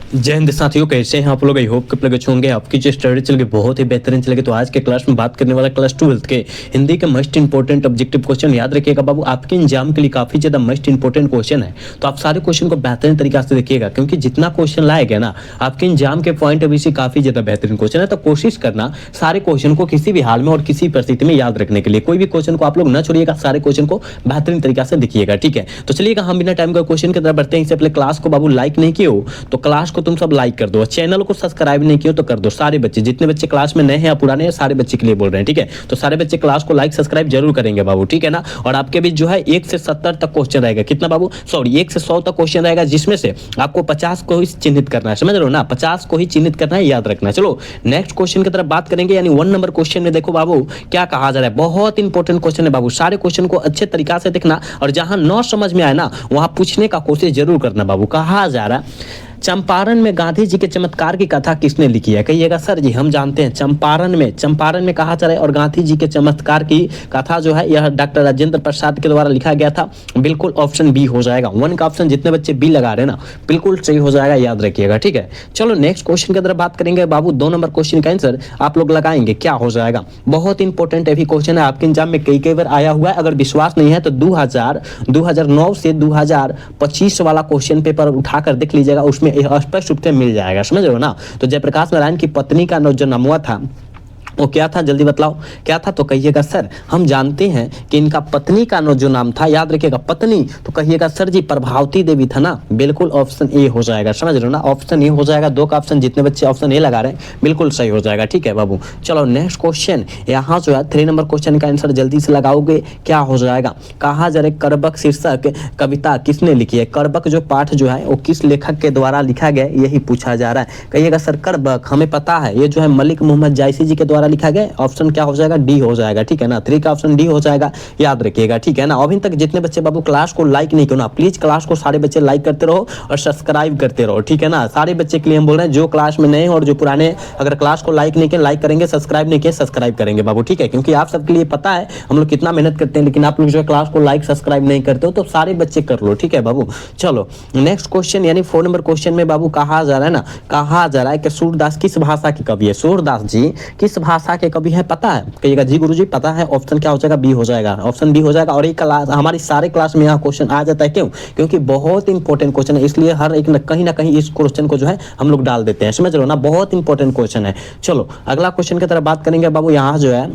जय हिंद साथियों, कैसे हैं आप लोग। आई होप कि अच्छे होंगे। आपकी जो स्टडी चल गई बहुत ही बेहतरीन चलेगी। तो आज के क्लास में बात करने वाला क्लास 12th के हिंदी के मोस्ट इंपोर्टेंट ऑब्जेक्टिव क्वेश्चन याद रखिएगा बाबू। आपके एग्जाम के लिए काफी ज्यादा मोस्ट इंपोर्टेंट क्वेश्चन है, तो आप सारे क्वेश्चन को बेहतरीन तरीके से देखिएगा, क्योंकि जितना क्वेश्चन लाएगा ना आपके एग्जाम के पॉइंट ऑफ व्यू से काफी ज्यादा बेहतरीन क्वेश्चन है। तो कोशिश करना सारे क्वेश्चन को किसी भी हाल में और किसी परिस्थिति में याद रखने के लिए। कोई भी क्वेश्चन को आप लोग न छोड़िएगा, सारे क्वेश्चन को बेहतरीन तरीके से देखिएगा, ठीक है। तो चलिएगा हम बिना टाइम का क्वेश्चन की तरफ बढ़ते हैं। इससे पहले क्लास को बाबू लाइक नहीं किए हो तो क्लास को तुम सब लाइक कर दो, चैनल को सब्सक्राइब नहीं किया तो कर दो। सारे बच्चे, जितने बच्चे क्लास में नए हैं या पुराने हैं, सारे बच्चे के लिए बोल रहे हैं, ठीक है। तो सारे बच्चे क्लास को लाइक सब्सक्राइब जरूर करेंगे बाबू, ठीक है ना। और आपके बीच जो है 1 से 70 तक क्वेश्चन रहेगा। कितना बाबू? सॉरी, 1 से 100 तक क्वेश्चन रहेगा, जिसमें से आपको 50 को ही चिन्हित करना है, समझ रहे हो ना। 50 को ही चिन्हित करना है, याद रखना है। चलो नेक्स्ट क्वेश्चन की तरफ बात करेंगे। यानी 1 नंबर क्वेश्चन में देखो बाबू क्या कहा जा रहा है। बहुत इंपॉर्टेंट क्वेश्चन है बाबू। सारे क्वेश्चन को अच्छे तरीका से देखना, और जहां न समझ में आए ना वहां पूछने का कोशिश जरूर करना बाबू। कहा जा रहा है चंपारण में गांधी जी के चमत्कार की कथा किसने लिखी है? कहिएगा सर जी हम जानते हैं। चंपारण में कहा जा रहा है, और गांधी जी के चमत्कार की कथा जो है यह डॉक्टर राजेंद्र प्रसाद के द्वारा लिखा गया था। बिल्कुल ऑप्शन बी हो जाएगा। 1 का ऑप्शन जितने बच्चे बी लगा रहे हैं ना बिल्कुल सही हो जाएगा, याद रखिएगा, ठीक है। चलो नेक्स्ट क्वेश्चन की तरफ बात करेंगे बाबू। 2 नंबर क्वेश्चन का आंसर आप लोग लगाएंगे, क्या हो जाएगा? बहुत इंपॉर्टेंट भी क्वेश्चन है, आपके एग्जाम में कई बार आया हुआ है। अगर विश्वास नहीं है तो 2009 से 2025 वाला क्वेश्चन पेपर उठाकर देख लीजिएगा, उसमें स्पष्ट रूप से मिल जाएगा, समझ रहे हो ना। तो जयप्रकाश नारायण की पत्नी का जो नाम हुआ था वो क्या था? जल्दी बतलाओ क्या था? तो कहिएगा सर हम जानते हैं कि इनका पत्नी का जो नाम था, याद रखिएगा पत्नी, तो कहिएगा सर जी प्रभावती देवी था ना। बिल्कुल ऑप्शन ए हो जाएगा, समझ रहे हो ना। ऑप्शन ए हो जाएगा। 2 का ऑप्शन जितने बच्चे ऑप्शन ए लगा रहे हैं बिल्कुल सही हो जाएगा, ठीक है बाबू। चलो नेक्स्ट क्वेश्चन, यहाँ जो है 3 नंबर क्वेश्चन का आंसर जल्दी से लगाओगे, क्या हो जाएगा? कहा जा रहा है करबक शीर्षक कविता किसने लिखी है? करबक जो पाठ जो है वो किस लेखक के द्वारा लिखा गया, यही पूछा जा रहा है। कहिएगा सर करबक हमें पता है, ये जो है मलिक मोहम्मद जायसी जी के द्वारा लिखा गया। ऑप्शन क्या हो जाएगा? डी हो जाएगा, ठीक है ना। 3 का ऑप्शन डी हो जाएगा, याद रखिएगा, ठीक है ना। अभी तक जितने बच्चे बाबू क्लास को लाइक नहीं किया ना, प्लीज क्लास को सारे बच्चे लाइक करते रहो और सब्सक्राइब करते रहो, ठीक है ना। सारे बच्चे के लिए हम बोल रहे हैं, जो क्लास में नए हैं और जो पुराने, अगर क्लास को लाइक नहीं किए लाइक करेंगे, सब्सक्राइब नहीं किए सब्सक्राइब करेंगे बाबू, ठीक है। क्योंकि आप सबके लिए पता है हम लोग कितना मेहनत करते हैं, लेकिन आप लोग जो है क्लास को लाइक सब्सक्राइब नहीं करते हो, तो सारे बच्चे कर लो, ठीक है बाबू। चलो नेक्स्ट क्वेश्चन, यानी 4 नंबर क्वेश्चन में बाबू कहा जा रहा है ना, कहा जा रहा है कि सूरदास किस भाषा के कवि है? सूरदास जी किस भाषा के कवि है पता है? कहिएगा जी गुरुजी पता है। ऑप्शन क्या हो जाएगा? बी हो जाएगा, ऑप्शन बी हो जाएगा। और एक क्लास हमारी सारे क्लास में यहाँ क्वेश्चन आ जाता है, क्यों? क्योंकि बहुत इंपॉर्टेंट क्वेश्चन है, इसलिए हर एक ना कहीं इस क्वेश्चन को जो है हम लोग डाल देते हैं, समझ रहे हो ना। बहुत इंपॉर्टेंट क्वेश्चन है। चलो अगला क्वेश्चन की तरफ बात करेंगे बाबू। यहाँ जो है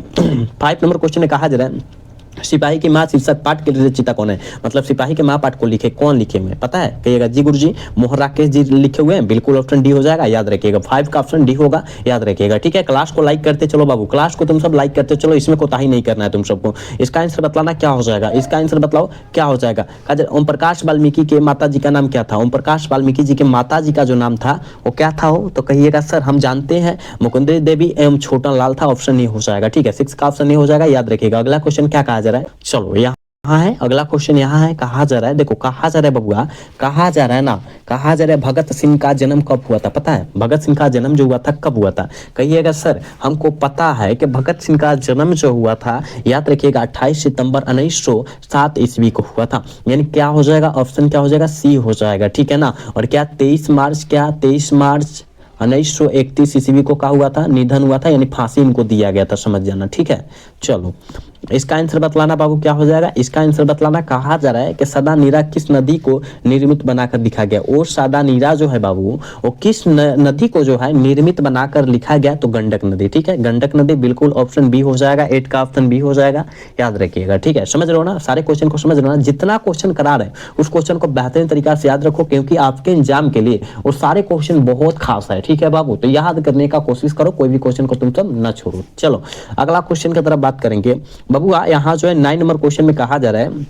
5 नंबर क्वेश्चन में कहा जा रहा है सिपाही की माँ शीर्षक पाठ के रचयिता कौन है? मतलब सिपाही के माँ पाठ को लिखे कौन लिखे हुए पता है? कहिएगा जी गुरुजी मोहन राकेश जी लिखे हुए हैं। बिल्कुल ऑप्शन डी हो जाएगा, याद रखिएगा। 5 का ऑप्शन डी होगा, याद रखिएगा, ठीक है। क्लास को लाइक करते चलो बाबू, क्लास को तुम सब लाइक करते चलो, इसमें कोताही नहीं करना है तुम सबको। इसका आंसर बतलाना क्या हो जाएगा? इसका आंसर बतलाओ क्या हो जाएगा? ओम प्रकाश वाल्मीकि के माता जी का नाम क्या था? ओम प्रकाश वाल्मीकि जी के माता जी का जो नाम था वो क्या था हो? तो कहिएगा सर हम जानते हैं मुकुंदरी देवी एवं छोटा लाल था। ऑप्शन ए हो जाएगा, ठीक है। 6 का ऑप्शन ए हो जाएगा, याद रखिएगा। अगला क्वेश्चन क्या कहा जा रहा है? चलो यहाँ है अगला क्वेश्चन। यहाँ है कहा जा रहा है, देखो कहा जा रहा है बबुआ, कहा जा रहा है ना, कहा जा रहा है भगत सिंह का जन्म कब हुआ था पता है? भगत सिंह का जन्म जो हुआ था कब हुआ था? कहिएगा सर हमको पता है कि भगत सिंह का जन्म जो हुआ था, याद रखिएगा 28 सितंबर 1907 ईस्वी को हुआ था। यानी क्या हो जाएगा? ऑप्शन क्या हो जाएगा? सी हो जाएगा, ठीक है ना। और क्या 23 मार्च 1931 ईस्वी को क्या हुआ था? निधन हुआ था, यानी फांसी इनको दिया गया था, समझ जाना, ठीक है। चलो इसका आंसर बतलाना बाबू क्या हो जाएगा? इसका आंसर बतलाना, कहा जा रहा है कि सदा नीरा किस नदी को निर्मित बनाकर लिखा गया? और सदा नीरा जो है बाबू वो किस नदी को जो है निर्मित बनाकर लिखा गया? तो गंडक नदी, ठीक है, गंडक नदी। बिल्कुल ऑप्शन बी हो जाएगा, 8 का ऑप्शन बी हो जाएगा, याद रखिएगा, ठीक है। समझ रहे हो ना, सारे क्वेश्चन को समझ रहे हो ना। जितना क्वेश्चन करा रहे हैं उस क्वेश्चन को बेहतरीन तरीका से याद रखो, क्योंकि आपके एग्जाम के लिए वो सारे क्वेश्चन बहुत खास है, ठीक है बाबू। तो याद करने का कोशिश करो, कोई भी क्वेश्चन को तुम सब न छोड़ो। चलो अगला क्वेश्चन की तरफ बात करेंगे बबुआ। यहाँ जो है 9 नंबर क्वेश्चन में कहा जा रहा है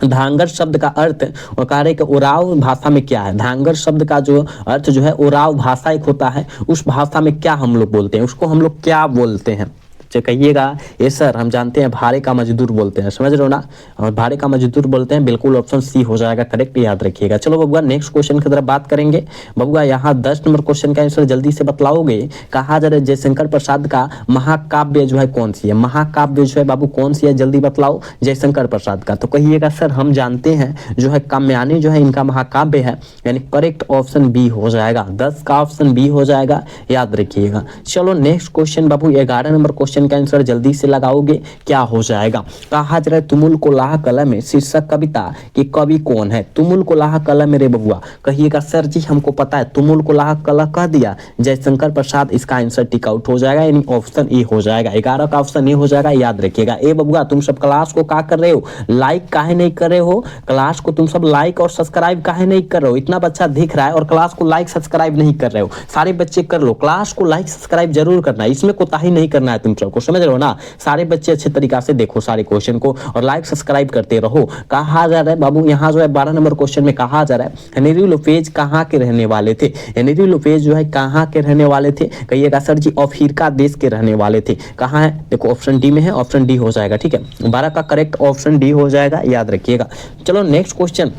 धांगर शब्द का अर्थ और कह रहे कि ओराव भाषा में क्या है? धांगर शब्द का जो अर्थ जो है ओराव भाषा एक होता है, उस भाषा में क्या हम लोग बोलते हैं? उसको हम लोग क्या बोलते हैं? जो कहिएगा ये सर हम जानते हैं भाड़े का मजदूर बोलते हैं, समझ रहे हो ना, और भाड़े का मजदूर बोलते हैं, बिल्कुल ऑप्शन सी हो जाएगा करेक्ट, याद रखिएगा। चलो बबुआ नेक्स्ट क्वेश्चन की तरफ बात करेंगे। बबुआ यहाँ 10 नंबर क्वेश्चन का आंसर जल्दी से बतलाओगे। कहा जा रहा है जयशंकर प्रसाद का महाकाव्य जो है कौन सी है, महाकाव्य जो है बाबू कौन सी है, जल्दी बतलाओ जयशंकर प्रसाद का। तो कहिएगा सर हम जानते हैं जो है काम्यानी जो है इनका महाकाव्य है, यानी करेक्ट ऑप्शन बी हो जाएगा, 10 का ऑप्शन बी हो जाएगा, याद रखिएगा। चलो नेक्स्ट क्वेश्चन बाबू 11 नंबर क्वेश्चन का आंसर जल्दी से लगाओगे, क्या हो जाएगा। कहा जा रहा है तुमुल को लाह कलम में शीर्षक कविता कि कवि कौन है, तुमुल को लाह कलम मेरे बबुआ। कहिएगा सर जी हमको पता है, तुमुल को लाह कलम कह दिया जयशंकर प्रसाद, इसका आंसर टिक आउट हो जाएगा, यानी ऑप्शन ए हो जाएगा, 11 का ऑप्शन ए हो जाएगा, याद रखिएगा। ए बबुआ तुम सब क्लास को क्या कर रहे हो, लाइक काहे नहीं कर रहे हो, क्लास को तुम सब लाइक और सब्सक्राइब काहे नहीं कर रहे हो, इतना बच्चा दिख रहा है और क्लास को लाइक सब्सक्राइब नहीं कर रहे हो। सारे बच्चे कर लो, क्लास को लाइक सब्सक्राइब जरूर करना है, इसमें कोताही नहीं करना है तुम सबको, समझ रहे हो ना। सारे बच्चे अच्छे तरीका से देखो सारे क्वेश्चन को और लाइक सब्सक्राइब करते रहो। कहा जा रहा है बाबू यहाँ जो है 12 नंबर क्वेश्चन में कहा जा रहा है हेनरी लोपेज कहाँ के रहने वाले थे, हेनरी लोपेज जो है कहाँ के रहने वाले थे। कहिएगा सर जी अफ्रीका देश के रहने वाले थे। कहाँ है, देखो ऑप्शन डी में है, ऑप्शन डी हो जाएगा, ठीक है। 12 का करेक्ट ऑप्शन डी हो जाएगा, याद रखिएगा। चलो नेक्स्ट क्वेश्चन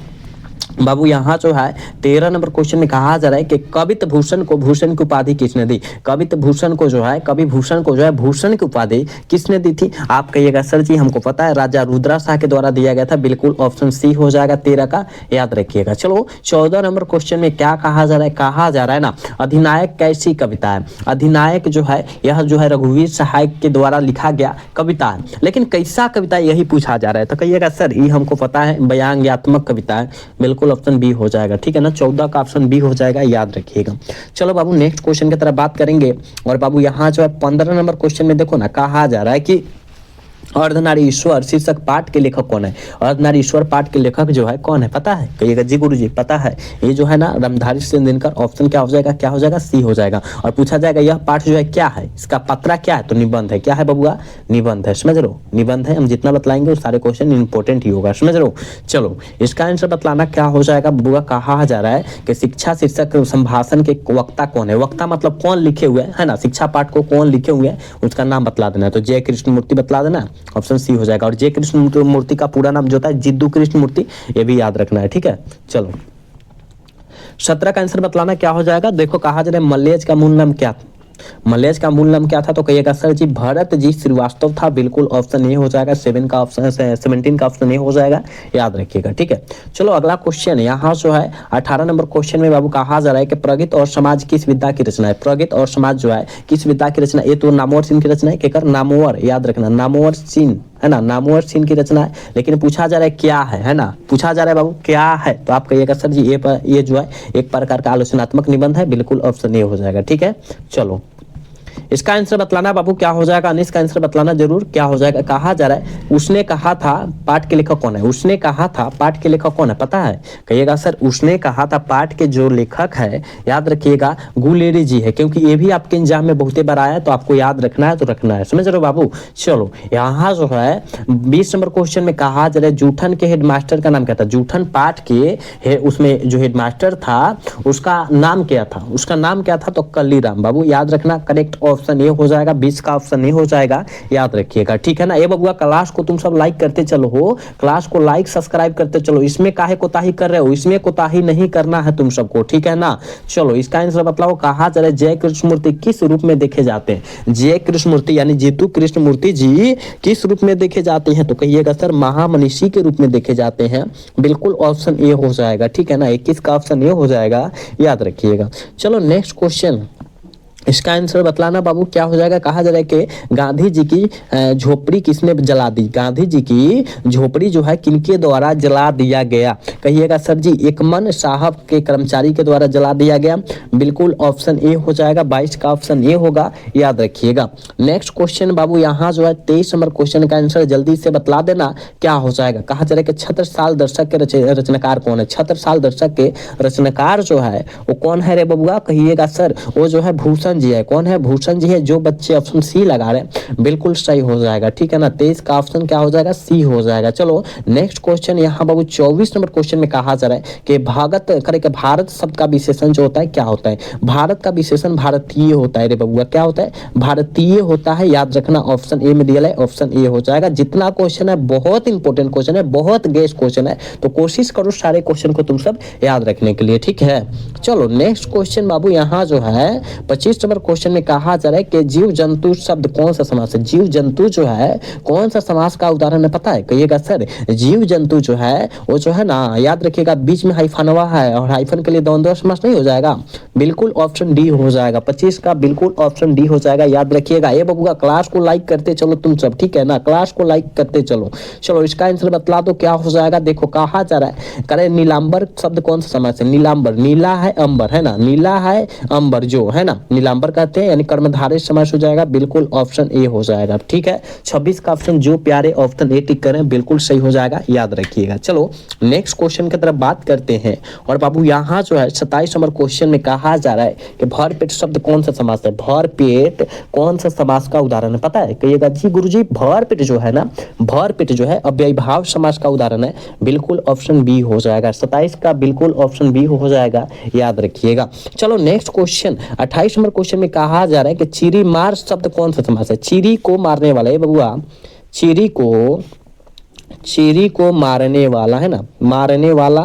बाबू यहाँ जो है 13 नंबर क्वेश्चन में कहा जा रहा है कि कवित भूषण को भूषण की उपाधि किसने दी। कवित भूषण को जो है, कवि भूषण को जो है भूषण की उपाधि किसने दी थी। आप कहिएगा सर जी हमको पता है राजा रुद्रा शाह के द्वारा दिया गया था, बिल्कुल ऑप्शन सी हो जाएगा 13 का, याद रखिएगा। चलो 14 नंबर क्वेश्चन में क्या कहा जा रहा है, कहा जा रहा है ना अधिनायक कैसी कविता है। अधिनायक जो है यह जो है रघुवीर सहाय के द्वारा लिखा गया कविता है, लेकिन कैसा कविता यही पूछा जा रहा है। तो कहिएगा सर ये हमको पता है व्यंग्यात्मक कविता है, बिल्कुल ऑप्शन बी हो जाएगा, ठीक है ना। 14 का ऑप्शन बी हो जाएगा, याद रखिएगा। चलो बाबू नेक्स्ट क्वेश्चन की तरफ बात करेंगे और बाबू यहाँ जो है 15 नंबर क्वेश्चन में देखो ना कहा जा रहा है कि अर्धनारीश्वर शीर्षक पाठ के लेखक कौन है। अर्धनारीश्वर पाठ के लेखक जो है कौन है, पता है। कहिएगा जी गुरुजी पता है, ये जो है ना रामधारी सिंह दिनकर, ऑप्शन क्या हो जाएगा, क्या हो जाएगा, सी हो जाएगा। और पूछा जाएगा यह पाठ जो है क्या है, इसका पत्रा क्या है, तो निबंध है। क्या है बबुआ, निबंध है, समझ लो निबंध है। हम जितना बतलाएंगे वो सारे क्वेश्चन इंपॉर्टेंट ही होगा, समझ लो। चलो इसका आंसर बतलाना क्या हो जाएगा बबुआ। कहा जा रहा है कि शिक्षा शीर्षक संभाषण के वक्ता कौन है। वक्ता मतलब कौन लिखे हुए है ना, शिक्षा पाठ को कौन लिखे हुए हैं उसका नाम बतला देना है। तो जय कृष्ण मूर्ति बतला देना, ऑप्शन सी हो जाएगा। और जय कृष्ण मूर्ति का पूरा नाम जो होता है जिद्दू कृष्ण मूर्ति, ये भी याद रखना है, ठीक है। चलो 17 का आंसर बतलाना क्या हो जाएगा। देखो कहा जा रहा है मल्लेज का मूल नाम क्या था, मल्लेश का मूल नाम क्या था। तो कहिएगा सर जी भरत जी श्रीवास्तव था, बिल्कुल ऑप्शन ए हो जाएगा। 17 का ऑप्शन ए हो जाएगा, याद रखिएगा, ठीक है। चलो अगला क्वेश्चन यहाँ जो है 18 नंबर क्वेश्चन में बाबू कहा जा रहा है कि प्रगति और समाज किस विद्या की रचना है। प्रगति और समाज जो है किस विद्या की रचना, ये तो नामवर सिंह की रचना है। केकर, नामवर, याद रखना नामवर सिंह है ना, नामवर सिंह की रचना है। लेकिन पूछा जा रहा है क्या है ना, पूछा जा रहा है बाबू क्या है। तो आप कहिएगा सर जी ये जो है एक प्रकार का आलोचनात्मक निबंध है, बिल्कुल ऑप्शन ए हो जाएगा, ठीक है। चलो इसका आंसर बतलाना बाबू क्या हो जाएगा, अनिश का आंसर बतलाना जरूर क्या हो जाएगा। कहा जा रहा है उसने कहा था पाठ के लेखक कौन है। उसने कहा था पाठ के लेखक कौन है, पता है। कहिएगा सर उसने कहा था पाठ के जो लेखक है, याद रखिएगा गुलेरी जी है, क्योंकि ये भी आपके एग्जाम में बहुते बार आया है, तो आपको याद रखना है तो रखना है, समझ रहे हो बाबू। चलो यहाँ जो है 20 नंबर क्वेश्चन में कहा जा रहा है जूठन के हेडमास्टर का नाम क्या था। जूठन पाठ के उसमें जो हेडमास्टर था उसका नाम क्या था, उसका नाम क्या था, तो कल्लीराम। बाबू याद रखना, करेक्ट ऑप्शन ए हो जाएगा, 20 का ऑप्शन ए हो जाएगा, याद रखिएगा, ठीक है ना। ये बबुआ क्लास को तुम सब लाइक करते चलो हो, क्लास को लाइक सब्सक्राइब करते चलो, इसमें काहे कोताही कर रहे हो, इसमें कोताही नहीं करना है तुम सबको, ठीक है ना। चलो इसका आंसर बताओ। कहा जा रहा है जय कृष्ण मूर्ति किस रूप में देखे जाते हैं। जय कृष्ण मूर्ति यानी जीतू कृष्ण मूर्ति जी किस रूप में देखे जाते हैं। तो कहिएगा सर महामनीषी के रूप में देखे जाते हैं, बिल्कुल ऑप्शन ए हो जाएगा, ठीक है ना। 21 का ऑप्शन ए हो जाएगा, याद रखिएगा। चलो नेक्स्ट क्वेश्चन, इसका आंसर बतलाना बाबू क्या हो जाएगा। कहा जा रहा है कि गांधी जी की झोपड़ी किसने जला दी। गांधी जी की झोपड़ी जो है किनके द्वारा जला दिया गया। कहिएगा सर जी एकमन साहब के कर्मचारी के द्वारा जला दिया गया, बिल्कुल ऑप्शन ए हो जाएगा। 22 का ऑप्शन ए होगा, याद रखिएगा। नेक्स्ट क्वेश्चन बाबू यहाँ जो है 23 नंबर क्वेश्चन का आंसर जल्दी से बतला देना क्या हो जाएगा। कहा जा रहा है कि छत्रसाल दर्शक के रचनाकार कौन है। छत्रसाल दर्शक के रचनाकार जो है वो कौन है रे बबुआ। कहिएगा सर वो जो है भूषण भूषण जी है। कौन है? भूषण जी है। जो बच्चे ऑप्शन सी लगा रहे हैं बिल्कुल सही हो जाएगा, ठीक है ना। 23 का ऑप्शन क्या हो जाएगा? सी हो जाएगा। चलो नेक्स्ट क्वेश्चन यहाँ बाबू 24 नंबर क्वेश्चन में कहा जा रहा है कि भारत शब्द का विशेषण जो होता है क्या होता है? भारत का विशेषण भारतीय होता है रे बबुआ। क्या होता है? भारतीय होता है। याद रखना, ऑप्शन ए में दिया है, ऑप्शन ए हो जाएगा। जितना क्वेश्चन है बहुत इंपॉर्टेंट क्वेश्चन है, बहुत गेस क्वेश्चन है, तो कोशिश करो सारे क्वेश्चन को तुम सब याद रखने के लिए, ठीक है। चलो नेक्स्ट क्वेश्चन बाबू यहाँ जो है 25 नंबर क्वेश्चन में कहा जा रहा है कि जीव जंतु शब्द कौन सा समास है? जीव जंतु जो है कौन सा समास का उदाहरण है पता है? कहिएगा सर। जीव जंतु जो है वो जो है ना, याद रखिएगा, बीच में हाइफनवा है और हाइफन के लिए द्वंद्व समास नहीं हो जाएगा। बिल्कुल ऑप्शन डी हो जाएगा। 25 का बिल्कुल ऑप्शन डी हो जाएगा, याद रखिएगा। ये बबुआ क्लास को लाइक करते चलो तुम सब, ठीक है ना। क्लास को लाइक करते चलो। चलो इसका आंसर बतला दो क्या हो जाएगा। देखो कहा जा रहा है, करे नीलांबर शब्द कौन सा समास है? नीलांबर, नीला है अंबर, है ना, नीला है अंबर जो है ना, नीलांबर कहते हैं, यानी कर्मधारय समास हो जाएगा। बिल्कुल ऑप्शन ए हो जाएगा, ठीक है। 26 का ऑप्शन जो प्यारे ऑप्शन ए टिक करें बिल्कुल सही हो जाएगा, याद रखिएगा। चलो नेक्स्ट क्वेश्चन की तरफ बात करते हैं। और बाबू यहाँ जो है 27 नंबर क्वेश्चन में कहा जा रहा है कि भरपेट शब्द कौन सा समास है? भरपेट कौन सा समास का उदाहरण है पता है? कहिएगा जी गुरुजी भरपेट जो है ना, भरपेट जो है अव्ययीभाव समास का उदाहरण है। बिल्कुल ऑप्शन बी हो जाएगा। 27 का बिल्कुल ऑप्शन बी हो जाएगा, याद रखिएगा। चलो नेक्स्ट क्वेश्चन 28 नंबर क्वेश्चन में कहा जा रहा है कि चीरी मार शब्द कौन सा समास है? चीरी को मारने वाला है बबुआ, चीरी को मारने वाला, है ना, मारने वाला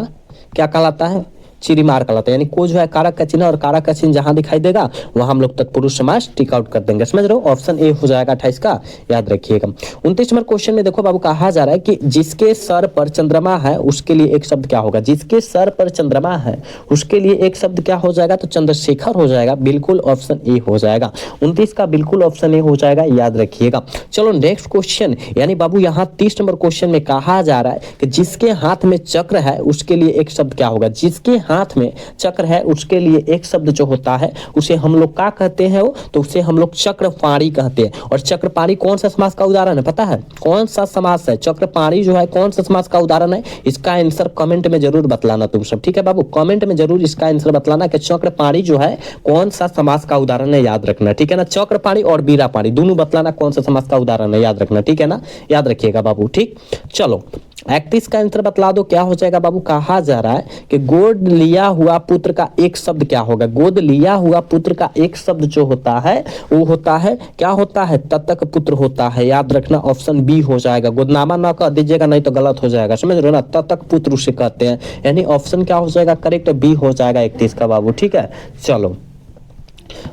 क्या कहलाता है? चिरी मार कहलाता है। यानी को जो है कारक का चिन्ह, और कारक का चिन्ह जहां दिखाई देगा वहां हम लोग तत्पुरुष समास टिक आउट कर देंगे। समझ रहे हो? ऑप्शन ए हो जाएगा 28 का, याद रखिएगा। 29 नंबर क्वेश्चन में देखो बाबू कहा जा रहा है कि जिसके सर पर चंद्रमा है उसके लिए एक शब्द क्या होगा? जिसके सर पर चंद्रमा है उसके लिए एक शब्द क्या हो जाएगा? तो चंद्रशेखर हो जाएगा। बिल्कुल ऑप्शन ए हो जाएगा। 29 का बिल्कुल ऑप्शन ए हो जाएगा, याद रखिएगा। चलो नेक्स्ट क्वेश्चन, यानी बाबू यहाँ 30 नंबर क्वेश्चन में कहा जा रहा है कि जिसके हाथ में चक्र है उसके लिए एक शब्द क्या होगा? जिसके हाथ में चक्र है उसके लिए एक शब्द जो होता है उसे हम लोग क्या कहते हैं? तो उसे हम लोग चक्रपाणी कहते हैं। और चक्रपाणी कौन सा समास का उदाहरण है पता है? कौन सा समास है? चक्रपाणी जो है कौन सा समास का उदाहरण है? इसका आंसर कमेंट में जरूर बतलाना तुम सब, ठीक है बाबू। कमेंट में जरूर इसका आंसर बतलाना कि चक्रपाणी जो है कौन सा समास का उदाहरण है, याद रखना, ठीक है ना। चक्रपाणी और बीरापाणी दोनों बतलाना कौन सा समास का उदाहरण है, याद रखना, ठीक है ना, याद रखिएगा बाबू, ठीक। चलो 31 का आंसर बतला दो क्या हो जाएगा बाबू। कहा जा रहा है कि गोद लिया हुआ पुत्र का एक शब्द क्या होगा? गोद लिया हुआ पुत्र का एक शब्द जो होता है वो होता है, क्या होता है? ततक पुत्र होता है, याद रखना, ऑप्शन बी हो जाएगा। गोदनामा ना कह दीजिएगा नहीं तो गलत हो जाएगा, समझ रहे हो ना। ततक पुत्र उसे कहते हैं, यानी ऑप्शन क्या हो जाएगा? करेक्ट बी हो जाएगा 31 का बाबू, ठीक है। चलो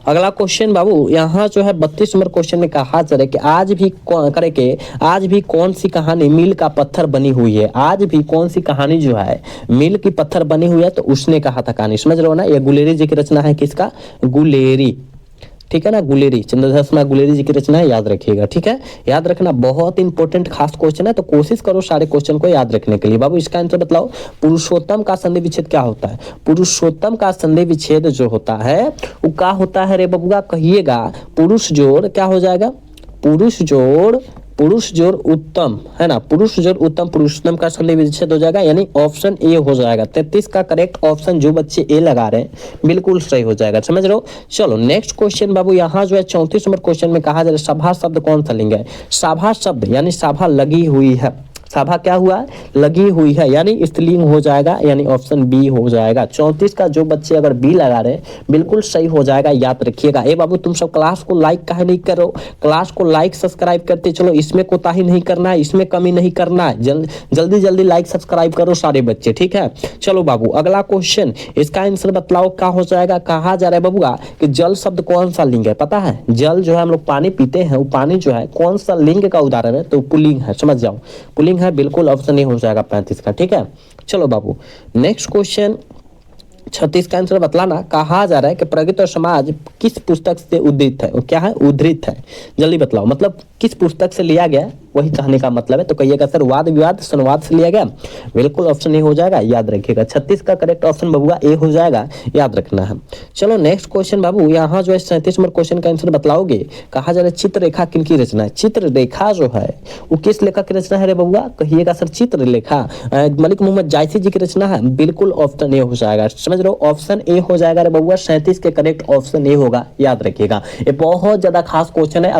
अगला क्वेश्चन बाबू यहाँ जो है 32 नंबर क्वेश्चन में कहा जा रहा है कि आज भी कौन सी कहानी मील का पत्थर बनी हुई है? आज भी कौन सी कहानी जो है मील की पत्थर बनी हुई है? तो उसने कहा था कहानी, समझ रहे हो ना। ये गुलेरी जी की रचना है, किसका? गुलेरी, ठीक है ना, गुलेरी, चंद्रधर शर्मा गुलेरी जी की रचना है, याद रखिएगा, ठीक है। याद रखना, बहुत इंपॉर्टेंट खास क्वेश्चन है, तो कोशिश करो सारे क्वेश्चन को याद रखने के लिए। बाबू इसका आंसर बतलाओ। पुरुषोत्तम का संधि विच्छेद क्या होता है? पुरुषोत्तम का संधि विच्छेद जो होता है वो क्या होता है रे बबुआ? कहिएगा पुरुष जोड़ क्या हो जाएगा? पुरुष जोड़ उत्तम, है ना, पुरुष जोड़ उत्तम पुरुषोत्तम का संधि विच्छेद हो जाएगा, यानी ऑप्शन ए हो जाएगा। 33 का करेक्ट ऑप्शन जो बच्चे ए लगा रहे हैं बिल्कुल सही हो जाएगा, समझ रहे हो। चलो नेक्स्ट क्वेश्चन बाबू यहाँ जो है 34 नंबर क्वेश्चन में कहा जा रहा है सभा शब्द कौन सा लिंग है? सभा शब्द यानी सभा लगी हुई है, सभा क्या हुआ? लगी हुई है, यानी स्त्रीलिंग हो जाएगा, यानी ऑप्शन बी हो जाएगा। 34 का जो बच्चे अगर बी लगा रहे हैं बिल्कुल सही हो जाएगा, याद रखिएगा। ए बाबू तुम सब क्लास को लाइक काहे नहीं करो? क्लास को लाइक सब्सक्राइब करते चलो, इसमें कोताही नहीं करना है, इसमें कमी नहीं करना है, जल्दी जल्दी लाइक सब्सक्राइब करो सारे बच्चे, ठीक है। चलो बाबू अगला क्वेश्चन, इसका आंसर बतलाओ क्या हो जाएगा। कहा जा रहा है बाबूआ कि जल शब्द कौन सा लिंग है? पता है जल जो है हम लोग पानी पीते हैं, वो पानी जो है कौन सा लिंग का उदाहरण है? तो पुल्लिंग है, समझ जाओ, पुल्लिंग है, बिल्कुल ऑप्शन ए हो जाएगा 35 का, ठीक है। चलो बाबू नेक्स्ट क्वेश्चन 36 का आंसर बतलाना। कहा जा रहा है कि प्रगति और समाज किस पुस्तक से उद्धृत है? और क्या है? उद्धृत है, जल्दी बतलाओ, मतलब किस पुस्तक से लिया गया? वही कहने का मतलब है। तो कहिएगा सर वाद विवाद संवाद से लिया गया, बिल्कुल ऑप्शन ए हो जाएगा, याद रखिएगा। 36 का करेक्ट ऑप्शन बबुआ ए हो जाएगा, याद रखना है। चलो नेक्स्ट क्वेश्चन बाबू, यहाँ जो है 37 नंबर क्वेश्चन का आंसर बतलाओगे। कहा जा रहा है चित्ररेखा किनकी रचना है। चित्ररेखा जो है वो किस लेखक की रचना है रे बबुआ, कहिएगा सर चित्रलेखा मलिक मोहम्मद जायसी जी की रचना है, बिल्कुल ऑप्शन ए हो जाएगा। समझ रहे हो, ऑप्शन ए हो जाएगा रे बबुआ, 37 के करेक्ट ऑप्शन ए होगा, याद रखिएगा। ये बहुत ज्यादा खास क्वेश्चन है।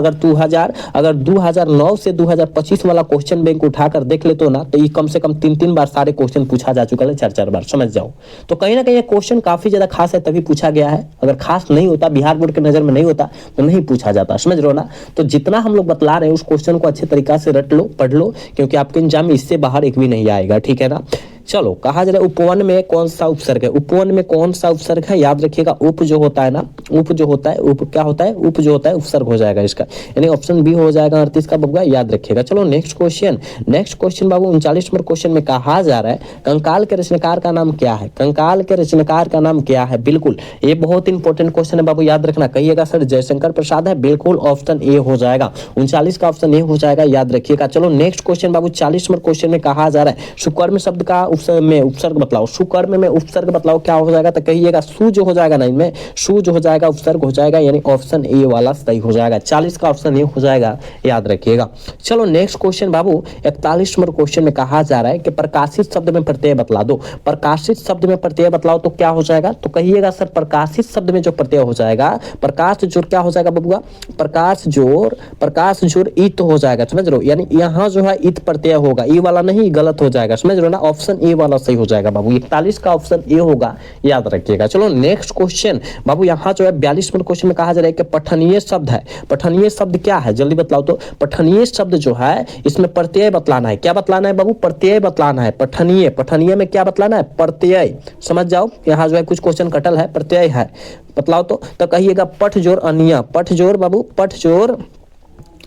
अगर 2009 से 2025 वाला क्वेश्चन बैंक उठाकर देख ले तो ना, तो ये कम से कम 3 बार सारे क्वेश्चन पूछा जा चुका है, 4 बार, समझ जाओ। तो कहीं ना कहीं क्वेश्चन काफी ज्यादा खास है तभी पूछा गया है। अगर खास नहीं होता, बिहार बोर्ड के नजर में नहीं होता तो नहीं पूछा जाता, समझ रहे हो ना। तो जितना हम लोग बतला रहे हैं उस क्वेश्चन को अच्छे तरीका से रट लो, पढ़ लो, क्योंकि आपके एग्जाम में इससे बाहर एक भी नहीं आएगा, ठीक है ना। चलो कहा जा रहा है उपवन में कौन सा उपसर्ग है। उपवन में कौन सा उपसर्ग है, याद रखिएगा। उप जो होता है ना, उप जो होता है, उप क्या होता है, उप जो होता है उपसर्ग हो जाएगा इसका, यानी ऑप्शन बी हो जाएगा 38 का बबुआ, याद रखिएगा। चलो नेक्स्ट क्वेश्चन बाबू 39 नंबर क्वेश्चन में कहा जा रहा है कंकाल के रचनाकार का नाम क्या है। कंकाल के रचनाकार का नाम क्या है, बिल्कुल ये बहुत इंपॉर्टेंट क्वेश्चन है बाबू, याद रखना। कहिएगा सर जयशंकर प्रसाद है, बिल्कुल ऑप्शन ए हो जाएगा, 39 का ऑप्शन ए हो जाएगा, याद रखिएगा। चलो नेक्स्ट क्वेश्चन बाबू 40 नंबर क्वेश्चन में कहा जा रहा है सुकर्म शब्द का उपसर्ग बतलाओ। सुकर्म में उपसर्ग बतलाओ क्या हो जाएगा, तो कहिएगा सु जो हो जाएगा ना, इनमें सु जो हो जाएगा उपसर्ग हो जाएगा, यानी ऑप्शन ए वाला सही हो जाएगा, 40 का ऑप्शन ए हो जाएगा, याद रखिएगा। चलो नेक्स्ट क्वेश्चन बाबू 41 नंबर क्वेश्चन में कहा जा रहा है कि प्रकाशित शब्द में प्रत्यय बतला दो। प्रकाशित शब्द में प्रत्यय बतलाओ तो क्या हो जाएगा, तो कहिएगा सर प्रकाशित शब्द में जो प्रत्यय हो जाएगा, प्रकाश जोड़ क्या हो जाएगा बबुआ, प्रकाश जोड़ इत हो जाएगा, समझ रहे हो। यानी यहाँ जो है इत प्रत्यय होगा, ई वाला नहीं, गलत हो जाएगा, समझ रहे हो ना। ऑप्शन ए वाला सही हो जाएगा बाबू, 41 का ऑप्शन ए होगा, याद रखिएगा। चलो नेक्स्ट क्वेश्चन बाबू, यहाँ जो है 42 नंबर क्वेश्चन में कहा जा रहा है कि पठनीय शब्द है। पठनीय शब्द क्या है, जल्दी बतलाओ तो। पठनीय शब्द जो है इसमें प्रत्यय बतलाना है। क्या बतलाना है बाबू, प्रत्यय बतलाना है। पठनीय में क्या बतलाना है, प्रत्यय, समझ जाओ। यहाँ जो है कुछ क्वेश्चन कटल है, प्रत्यय है, बतलाओ तो कहिएगा पठ जोड़ अनिया, पठ जोड़ बाबू, पठ जोड़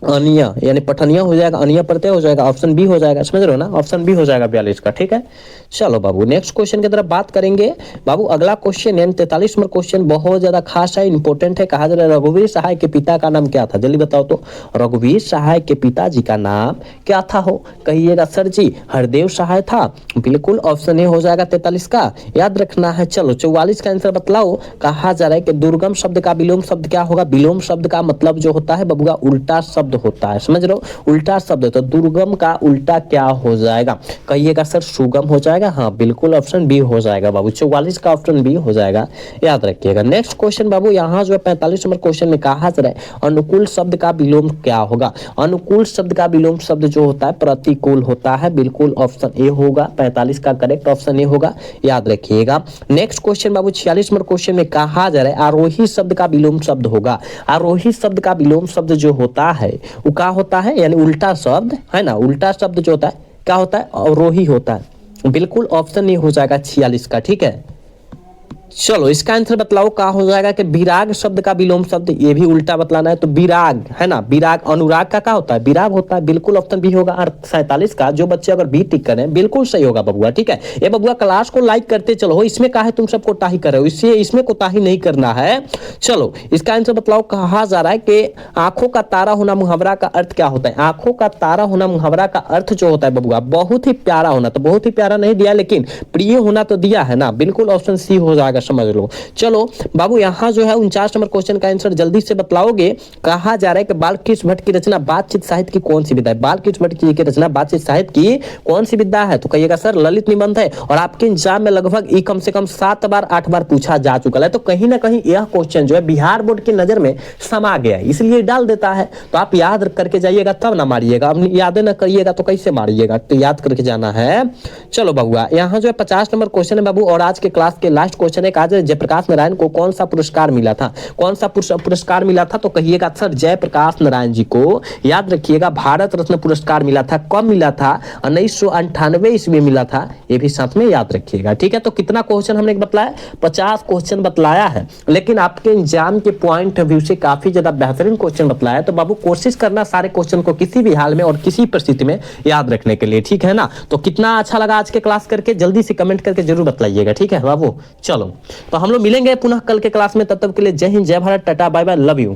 अनिया, यानी पठनिया हो जाएगा, अनिया प्रत्यय हो जाएगा, ऑप्शन बी हो जाएगा, समझ रहे हो ना, ऑप्शन बी हो जाएगा 42 का, ठीक है। चलो बाबू नेक्स्ट क्वेश्चन की तरफ बात करेंगे बाबू। अगला क्वेश्चन यानी 43 नंबर क्वेश्चन बहुत ज्यादा खास है, इंपॉर्टेंट है। कहा जा रहा है रघुवीर सहाय के पिता का नाम क्या था, जल्दी बताओ तो। रघुवीर सहाय के पिताजी का नाम क्या था हो, कहिएगा सर जी हरदेव सहाय था, बिल्कुल ऑप्शन ए हो जाएगा 43 का, याद रखना है। चलो 44 का आंसर बतलाओ। कहा जा रहा है कि दुर्गम शब्द का विलोम शब्द क्या होगा। विलोम शब्द का मतलब जो होता है बबुआ उल्टा शब्द होता है, समझ रहे हो, उल्टा शब्द। तो दुर्गम का उल्टा क्या हो जाएगा, कहिएगा सर सुगम हो जाएगा, हाँ बिल्कुल ऑप्शन बी हो जाएगा बाबू, 44 का ऑप्शन बी हो जाएगा, याद रखिएगा। नेक्स्ट क्वेश्चन बाबू, यहाँ जो है 45 नंबर क्वेश्चन में कहा जा रहा है अनुकूल शब्द का विलोम क्या होगा। अनुकूल शब्द का विलोम शब्द जो होता है प्रतिकूल होता है, बिल्कुल ऑप्शन ए होगा, 45 का करेक्ट ऑप्शन ए होगा, याद रखिएगा। नेक्स्ट क्वेश्चन बाबू 46 नंबर क्वेश्चन में कहा जा रहा है आरोही शब्द का विलोम शब्द होगा। आरोही शब्द का विलोम शब्द जो होता है वो क्या होता है, यानी उल्टा शब्द है ना, उल्टा शब्द जो होता है क्या होता है, अवरोही होता है, बिल्कुल ऑप्शन ए हो जाएगा 46 का, ठीक है। चलो इसका आंसर बतलाओ क्या हो जाएगा कि विराग शब्द का विलोम शब्द, ये भी उल्टा बतलाना है। तो विराग है ना, विराग अनुराग का क्या होता है, विराग होता है, बिल्कुल ऑप्शन बी होगा। और 47 का जो बच्चे अगर बी टिक करें बिल्कुल सही होगा बबुआ, ठीक है। ये बबुआ क्लास को लाइक करते चलो, इसमें क्या है तुम सब कोताही कर रहे हो, इससे इसमें कोताही नहीं करना है। चलो इसका आंसर बतलाओ। कहा जा रहा है कि आंखों का तारा होना मुहावरा का अर्थ क्या होता है। आंखों का तारा होना मुहावरा का अर्थ जो होता है बबुआ बहुत ही प्यारा होना, तो बहुत ही प्यारा नहीं दिया लेकिन प्रिय होना तो दिया है ना, बिल्कुल ऑप्शन सी हो जाएगा, समझ लो। चलो बाबू यहाँ जो है 49 नंबर क्वेश्चन का आंसर जल्दी से बतलाओगे। कहा जा रहा है कि बालकृष्ण भट्ट की रचना बातचीत साहित्य की कौन सी विधा है। बालकृष्ण भट्ट की रचना बातचीत साहित्य की कौन सी विधा है, तो कहिएगा सर ललित निबंध है। और आपके एग्जाम में लगभग ये कम से कम 7 बार 8 बार पूछा जा चुका है। तो कहीं ना कहीं यह क्वेश्चन जो है बिहार बोर्ड की नजर में समा गया है, इसलिए डाल देता है। तो आप याद करके जाइएगा तब ना मारिएगा, अब याद न करिएगा तो कैसे मारिएगा, तो याद करके जाना है। चलो बबुआ यहाँ जो है 50 नंबर क्वेश्चन है बाबू, और आज के क्लास के लास्ट क्वेश्चन है। आज जयप्रकाश नारायण को कौन सा पुरस्कार मिला था, कौन सा पुरस्कार मिला था, तो कहिएगा सर जयप्रकाश नारायण जी को, याद रखिएगा, भारत रत्न पुरस्कार मिला था। कब मिला था, 1998 ईस्वी मिला था, ये भी साथ में याद रखिएगा, ठीक है। तो कितना क्वेश्चन हमने बतलाया, 50 क्वेश्चन बतलाया है, लेकिन आपके एग्जाम के पॉइंट ऑफ व्यू से काफी ज्यादा बेहतरीन क्वेश्चन बतलाया। तो बाबू कोशिश करना सारे क्वेश्चन को किसी भी हाल में और किसी परिस्थिति में याद रखने के लिए, ठीक है ना। तो कितना अच्छा लगा आज के क्लास करके, जल्दी से कमेंट करके जरूर बतलाइएगा, ठीक है बाबू। चलो तो हम लोग मिलेंगे पुनः कल के क्लास में, तब तक के लिए जय हिंद, जय Bharat, tata, bye bye, love you.